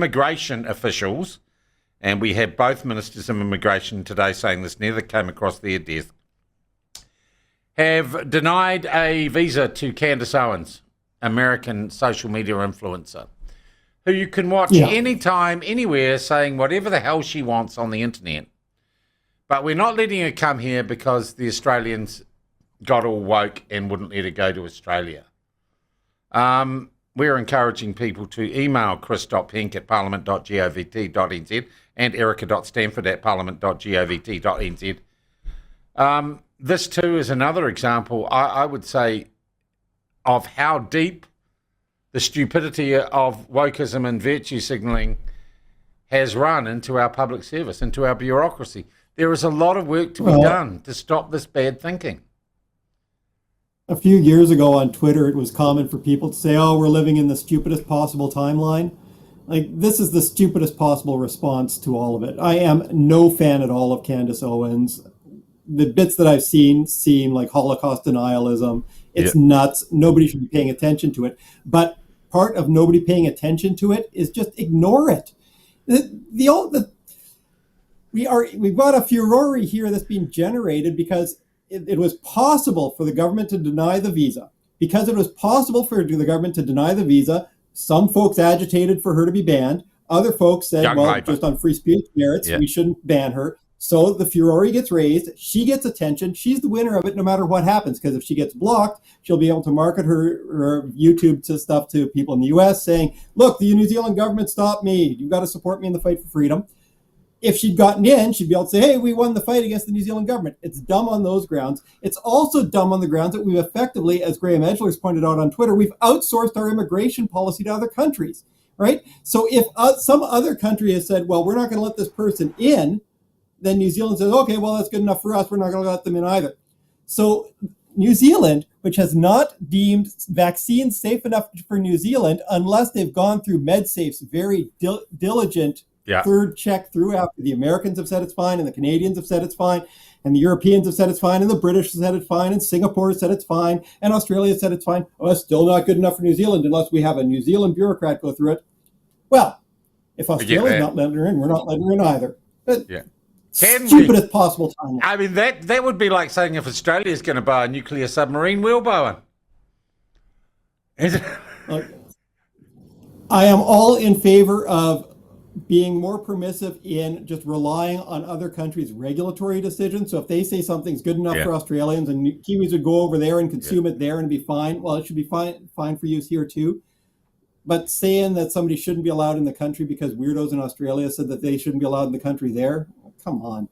Immigration officials, and we have both ministers of immigration today saying this, neither came across their desk, have denied a visa to Candace Owens, American social media influencer, who you can watch anytime, anywhere, saying whatever the hell she wants on the internet. But we're not letting her come here because the Australians got all woke and wouldn't let her go to Australia. We're encouraging people to email chris.pink@parliament.govt.nz and erica.stanford@parliament.govt.nz. This too is another example, I would say, of how deep the stupidity of wokeism and virtue signalling has run into our public service, into our bureaucracy. There is a lot of work to be done to stop this bad thinking. A few years ago on Twitter, it was common for people to say, oh, we're living in the stupidest possible timeline. Like, this is the stupidest possible response to all of it. I am no fan at all of Candace Owens. The bits that I've seen seem like Holocaust denialism. It's nuts. Nobody should be paying attention to it. But part of nobody paying attention to it is just ignore it. We've got a furore here that's being generated because it was possible for the government to deny the visa. Because it was possible for the government to deny the visa, some folks agitated for her to be banned. Other folks said, just on free speech merits, we shouldn't ban her. So the furore gets raised. She gets attention. She's the winner of it no matter what happens, because if she gets blocked, she'll be able to market her YouTube stuff to people in the US saying, look, the New Zealand government stopped me. You've got to support me in the fight for freedom. If she'd gotten in, she'd be able to say, hey, we won the fight against the New Zealand government. It's dumb on those grounds. It's also dumb on the grounds that we've effectively, as Graham Edgelers pointed out on Twitter, we've outsourced our immigration policy to other countries, right? So if some other country has said, well, we're not going to let this person in, then New Zealand says, okay, well, that's good enough for us. We're not going to let them in either. So New Zealand, which has not deemed vaccines safe enough for New Zealand unless they've gone through MedSafe's very diligent third check through after the Americans have said it's fine and the Canadians have said it's fine and the Europeans have said it's fine and the British have said it's fine and Singapore has said it's fine and Australia has said it's fine. Oh, it's still not good enough for New Zealand unless we have a New Zealand bureaucrat go through it. Well, if Australia's not letting her in, we're not letting her in either. But stupidest possible time. I mean, that would be like saying if Australia is going to buy a nuclear submarine, we'll buy one. I am all in favor of being more permissive in just relying on other countries' regulatory decisions. So if they say something's good enough for Australians and Kiwis would go over there and consume it there and be fine, well, it should be fine for use here too. But saying that somebody shouldn't be allowed in the country because weirdos in Australia said that they shouldn't be allowed in the country there, come on.